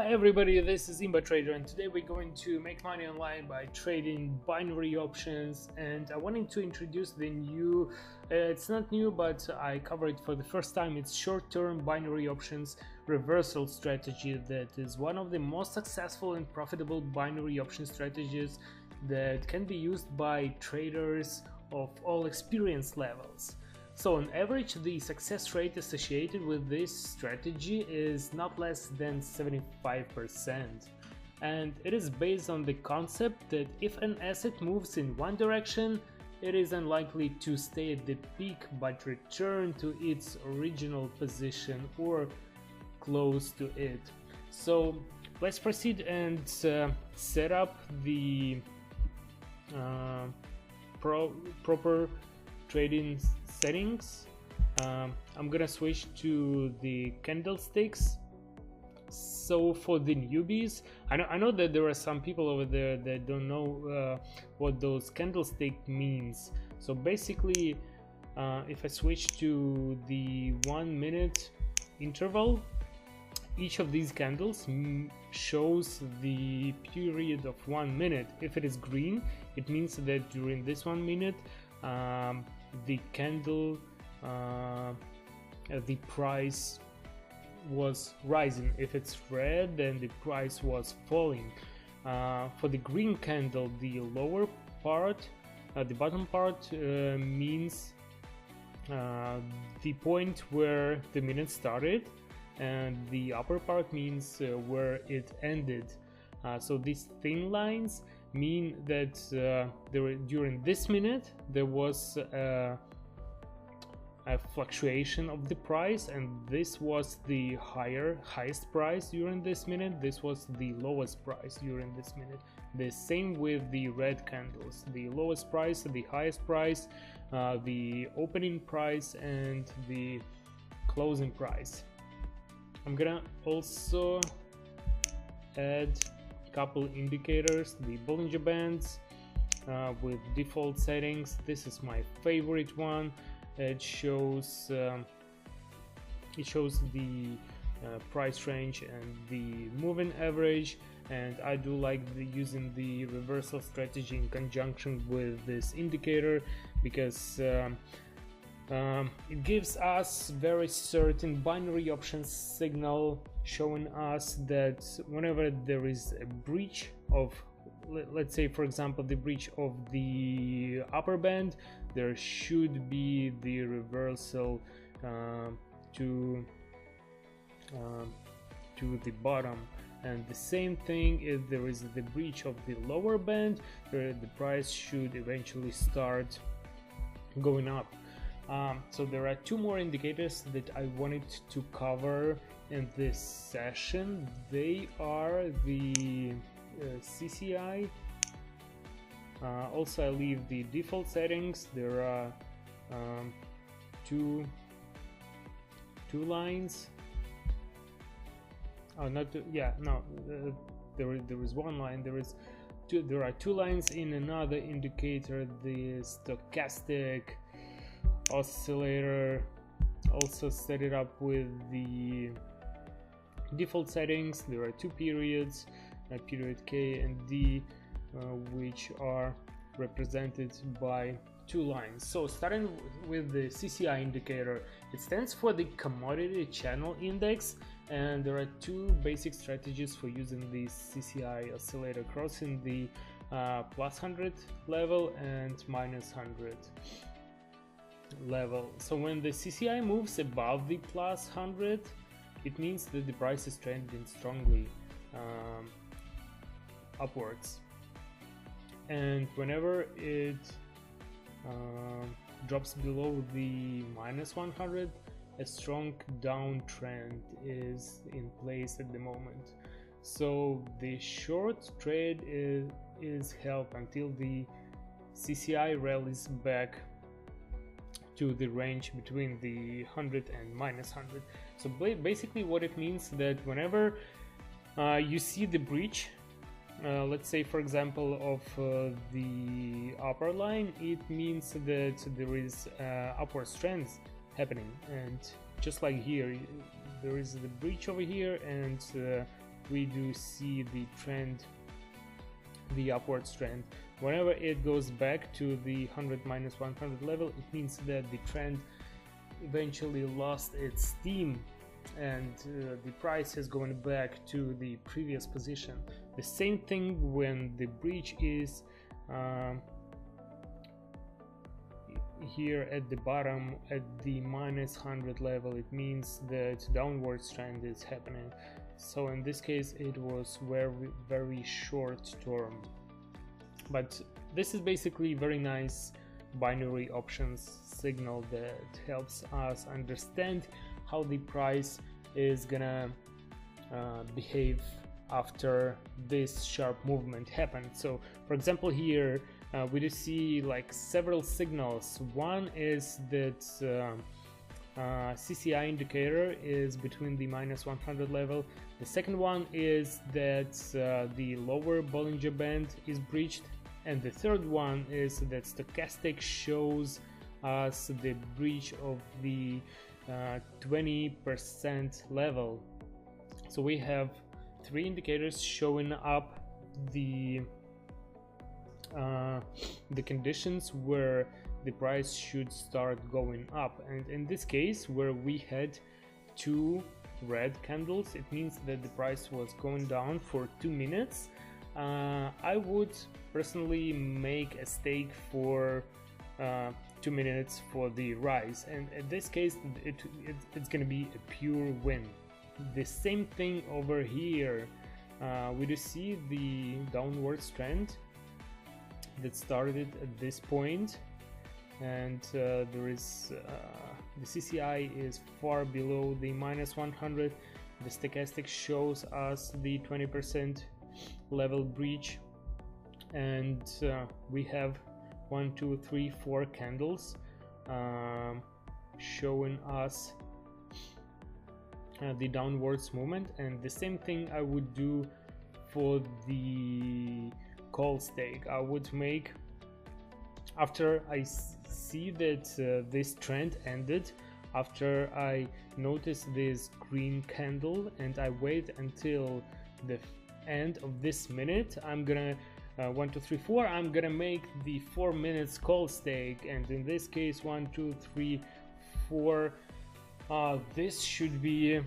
Hi everybody, this is ImbaTrader, and today we're going to make money online by trading binary options. And I wanted to introduce the new, it's not new, but I cover it for the first time. It's short-term binary options reversal strategy that is one of the most successful and profitable binary option strategies that can be used by traders of all experience levels. So on average, the success rate associated with this strategy is not less than 75%. And it is based on the concept that if an asset moves in one direction, it is unlikely to stay at the peak but return to its original position or close to it. So let's proceed and set up the proper trading settings. I'm gonna switch to the candlesticks. So for the newbies, I know that there are some people over there that don't know what those candlestick means. So basically, if I switch to the 1 minute interval, each of these candles shows the period of 1 minute. If it is green, it means that during this 1 minute the candle, the price was rising. If it's red, then the price was falling. For the green candle, the lower part, the bottom part means the point where the minute started, and the upper part means where it ended. So these thin lines mean that during this minute there was a fluctuation of the price, and this was the highest price during this minute. This was the lowest price during this minute. The same with the red candles: the lowest price, the highest price, the opening price, and the closing price. I'm gonna also add couple indicators, the Bollinger Bands with default settings. This is my favorite one. It shows the price range and the moving average, and I do like using the reversal strategy in conjunction with this indicator because it gives us very certain binary options signal, showing us that whenever there is a breach of, let's say for example, the breach of the upper band, there should be the reversal to the bottom. And the same thing, if there is the breach of the lower band, the price should eventually start going up. So there are two more indicators that I wanted to cover in this session. They are the CCI. Also, I leave the default settings. There are two lines. Oh, not two, yeah, no. There is one line. There are two lines in another indicator. The stochastic oscillator. Also set it up with the default settings. There are two periods, period K and D, which are represented by two lines. So starting with the CCI indicator, it stands for the Commodity Channel Index, and there are two basic strategies for using the CCI oscillator: crossing the plus 100 level and minus 100 level. So when the CCI moves above the plus 100, it means that the price is trending strongly upwards, and whenever it drops below the minus 100, a strong downtrend is in place at the moment. So the short trade is held until the CCI rallies back to the range between the 100 and minus 100. So basically what it means that whenever you see the breach, let's say for example of the upper line, it means that there is upward trend happening, and just like here there is the breach over here, and we do see the trend, the upwards trend. Whenever it goes back to the 100 minus 100 level, it means that the trend eventually lost its steam and the price is going back to the previous position. The same thing when the breach is here at the bottom at the minus 100 level. It means that downward trend is happening. So in this case it was very short term, but this is basically very nice binary options signal that helps us understand how the price is gonna behave after this sharp movement happened. So for example, here we do see like several signals. One is that CCI indicator is between the minus 100 level. The second one is that the lower Bollinger Band is breached, and the third one is that stochastic shows us the breach of the 20% level. So we have three indicators showing up the conditions where the price should start going up, and in this case where we had two red candles, it means that the price was going down for 2 minutes. I would personally make a stake for 2 minutes for the rise, and in this case it's gonna be a pure win. The same thing over here, we do see the downward trend that started at this point, and there is the CCI is far below the minus 100. The stochastic shows us the 20% level breach, and we have 1, 2, 3, 4 candles showing us the downwards movement. And the same thing I would do for the call stake. I would make, after I see that this trend ended, after I notice this green candle and I wait until the end of this minute, I'm gonna 1, 2, 3, 4, I'm gonna make the 4 minutes call stake, and in this case 1, 2, 3, 4, this should be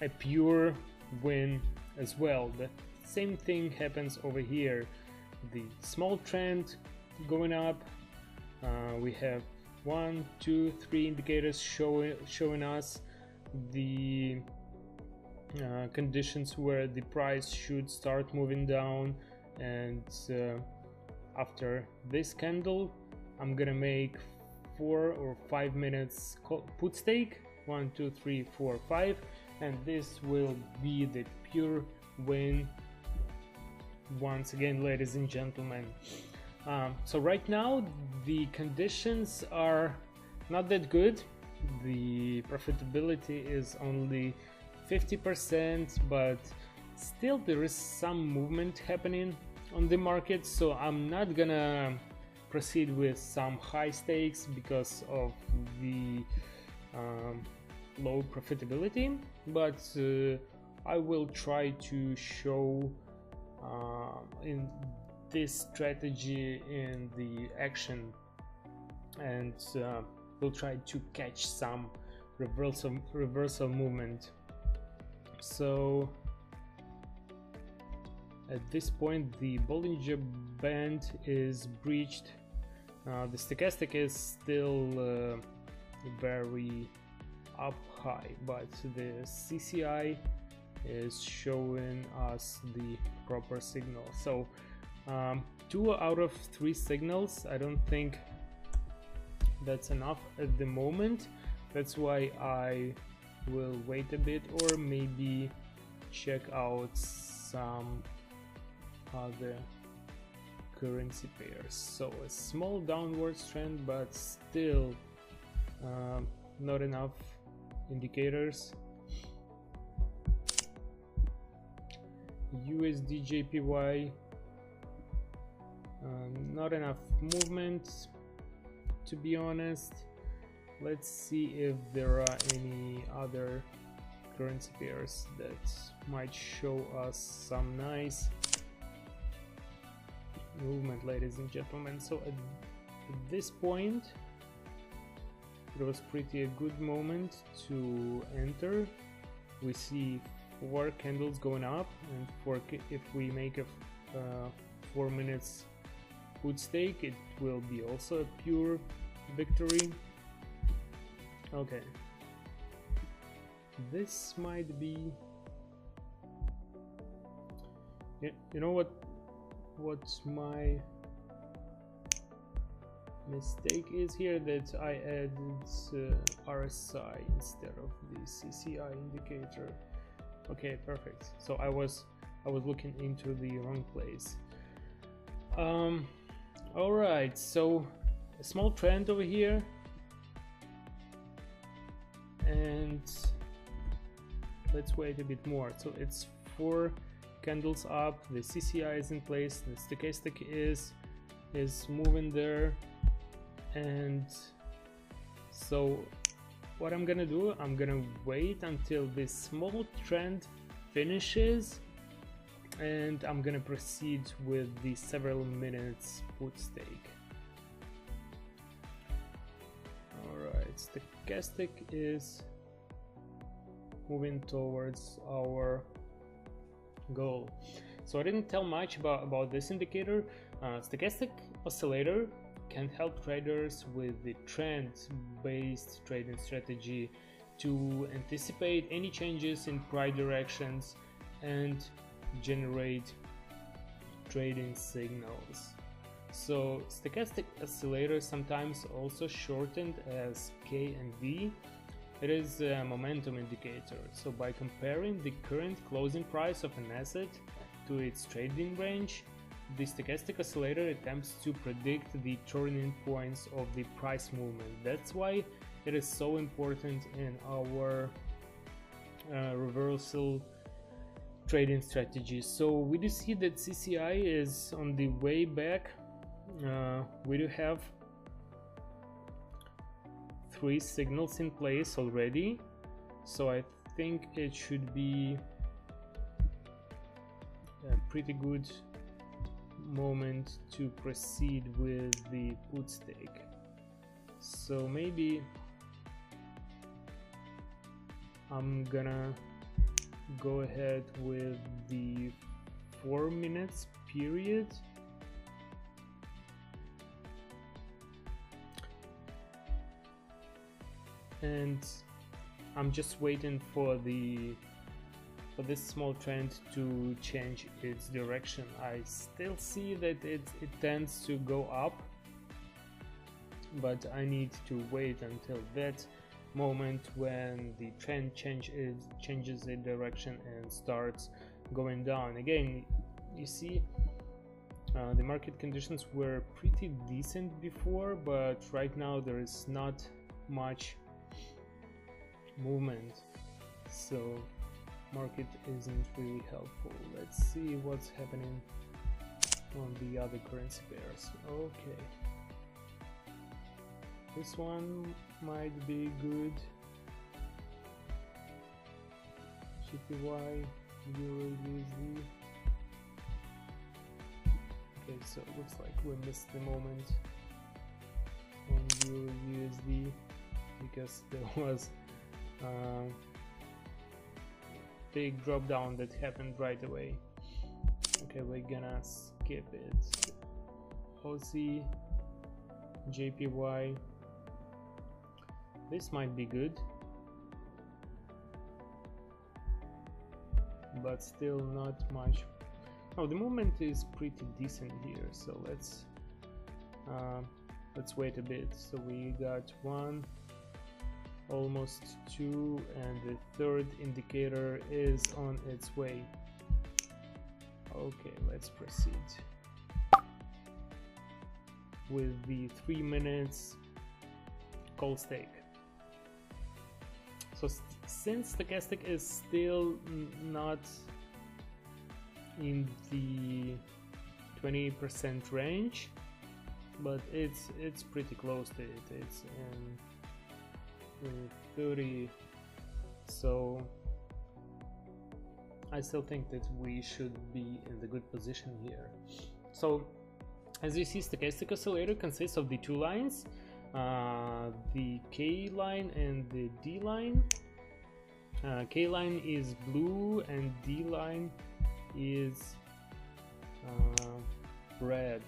a pure win as well. The same thing happens over here, the small trend going up. We have 1, 2, 3 indicators showing us the conditions where the price should start moving down, and after this candle I'm gonna make 4 or 5 minutes put stake, 1, 2, 3, 4, 5, and this will be the pure win once again, ladies and gentlemen. So right now the conditions are not that good. The profitability is only 50%, but still there is some movement happening on the market, so I'm not gonna proceed with some high stakes because of the low profitability, but I will try to show in this strategy in the action, and we'll try to catch some reversal movement. So at this point the Bollinger Band is breached. The stochastic is still very up high, but the CCI is showing us the proper signal. So 2 out of 3 signals, I don't think that's enough at the moment. That's why I will wait a bit, or maybe check out some other currency pairs. So a small downward trend, but still not enough indicators. USD JPY, not enough movement, to be honest. Let's see if there are any other currency pairs that might show us some nice movement, ladies and gentlemen. So at this point it was pretty a good moment to enter. We see 4 candles going up, and if we make a 4 minutes put stake, it will be also a pure victory. Okay, this might be, you know what my mistake is here, that I added RSI instead of the CCI indicator. Okay, perfect. So I was looking into the wrong place. All right, so a small trend over here, and let's wait a bit more. So it's 4 candles up, the CCI is in place, the stochastic is moving there, and so what I'm gonna do, I'm gonna wait until this small trend finishes, and I'm gonna proceed with the several minutes put stake. Alright, stochastic is moving towards our goal. So I didn't tell much about this indicator. Stochastic oscillator can help traders with the trend-based trading strategy to anticipate any changes in price directions and generate trading signals. So stochastic oscillator, sometimes also shortened as K and V, it is a momentum indicator. So by comparing the current closing price of an asset to its trading range, the stochastic oscillator attempts to predict the turning points of the price movement. That's why it is so important in our reversal trading strategy. So we do see that CCI is on the way back. We do have 3 signals in place already, so I think it should be a pretty good moment to proceed with the put stake. So maybe I'm gonna go ahead with the 4 minutes period. And I'm just waiting for this small trend to change its direction. I still see that it tends to go up, but I need to wait until that moment when the trend changes the direction and starts going down again. You see, the market conditions were pretty decent before, but right now there is not much movement, so market isn't really helpful. Let's see what's happening on the other currency pairs. Okay, this one might be good. GPY, Euro USD. Okay, so it looks like we missed the moment on Euro USD because there was big drop down that happened right away. Okay, we're gonna skip it. Aussie, JPY, this might be good, but still not much. Oh, the movement is pretty decent here, so let's wait a bit. So we got 1, almost 2, and the third indicator is on its way. Okay, let's proceed with the 3 minutes call stake. So since stochastic is still not in the 20% range, but it's pretty close to it. It's in 30, so I still think that we should be in the good position here. So as you see, stochastic oscillator consists of the two lines, the K line and the D line. K line is blue and D line is red.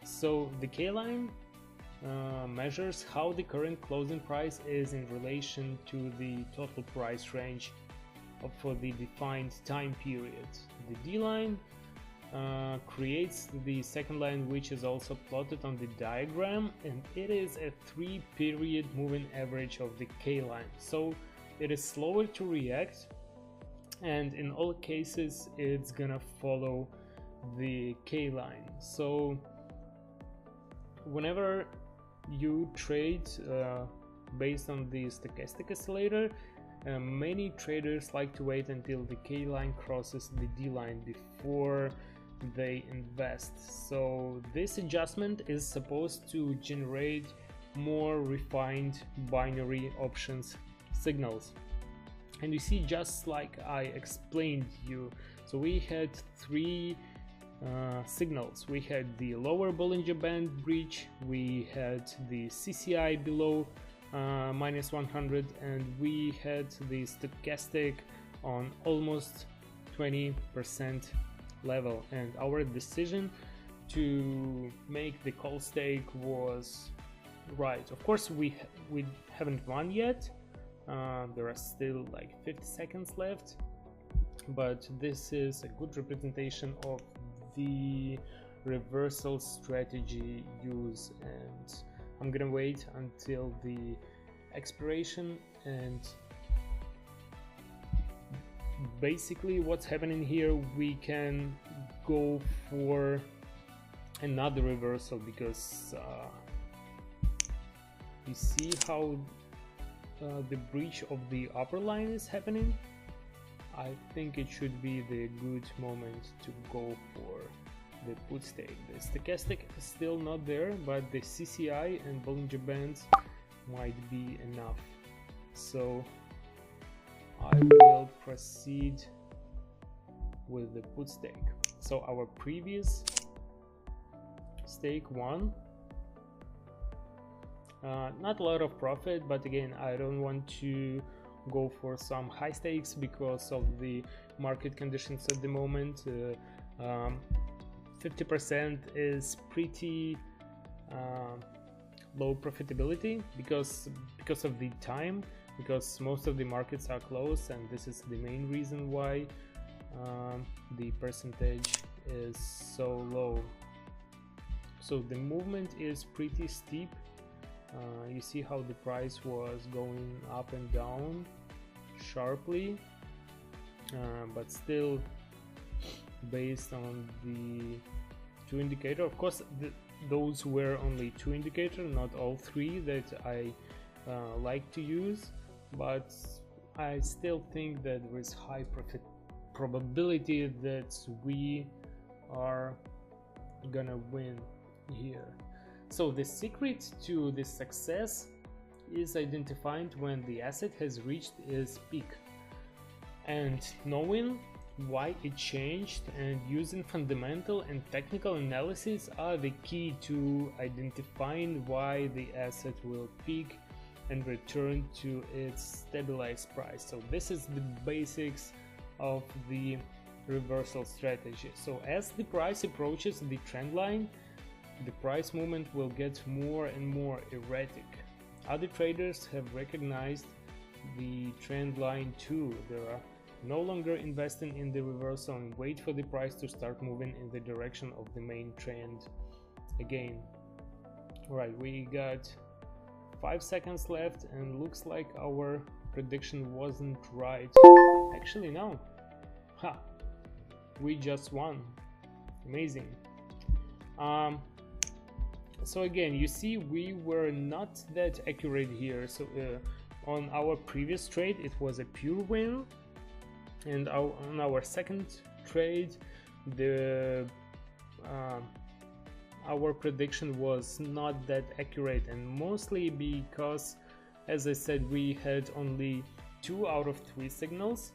So the K line measures how the current closing price is in relation to the total price range for the defined time period. The D line creates the second line, which is also plotted on the diagram, and it is a 3-period moving average of the K line. So it is slower to react, and in all cases it's gonna follow the K line. So whenever you trade based on the stochastic oscillator, many traders like to wait until the K line crosses the D line before they invest. So this adjustment is supposed to generate more refined binary options signals. And you see, just like I explained you, so we had three signals. We had the lower Bollinger Band breach, we had the CCI below -100, and we had the stochastic on almost 20% level. And our decision to make the call stake was right. Of course, we haven't won yet. There are still like 50 seconds left, but this is a good representation of the reversal strategy use. And I'm gonna wait until the expiration. And basically what's happening here, we can go for another reversal, because you see how the breach of the upper line is happening. I think it should be the good moment to go for the put stake. The stochastic is still not there, but the CCI and Bollinger Bands might be enough. So I will proceed with the put stake. So our previous stake won. Not a lot of profit, but again, I don't want to go for some high stakes because of the market conditions at the moment. 50% is pretty low profitability because of the time, because most of the markets are closed, and this is the main reason why the percentage is so low. So the movement is pretty steep. You see how the price was going up and down sharply, but still based on the two indicator. Of course, those were only two indicators, not all three that I like to use, but I still think that there is high probability that we are gonna win here. So the secret to this success is identifying when the asset has reached its peak, and knowing why it changed and using fundamental and technical analysis are the key to identifying why the asset will peak and return to its stabilized price. So this is the basics of the reversal strategy. So as the price approaches the trend line, the price movement will get more and more erratic. Other traders have recognized the trend line too. They are no longer investing in the reversal and wait for the price to start moving in the direction of the main trend again. Alright, we got 5 seconds left, and looks like our prediction wasn't right. Actually, no. Ha! We just won. Amazing. So again, you see, we were not that accurate here. So on our previous trade it was a pure win, and on our second trade our prediction was not that accurate, and mostly because, as I said, we had only 2 out of 3 signals.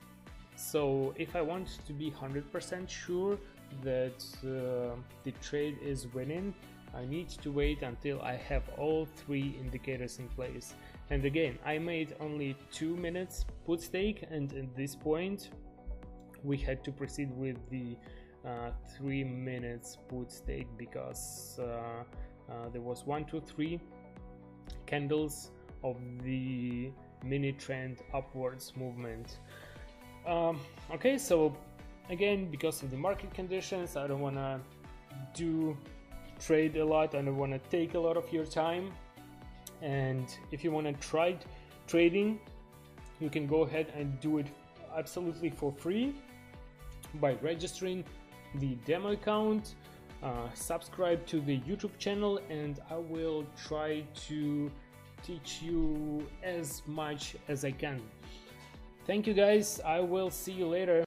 So if I want to be 100% sure that the trade is winning, I need to wait until I have all 3 indicators in place. And again, I made only 2 minutes put stake, and at this point we had to proceed with the 3 minutes put stake because there was 1, 2, 3 candles of the mini trend upwards movement. Okay, so again, because of the market conditions, I don't want to trade a lot. I don't want to take a lot of your time. And if you want to try trading, you can go ahead and do it absolutely for free by registering the demo account, subscribe to the YouTube channel, and I will try to teach you as much as I can. Thank you guys, I will see you later.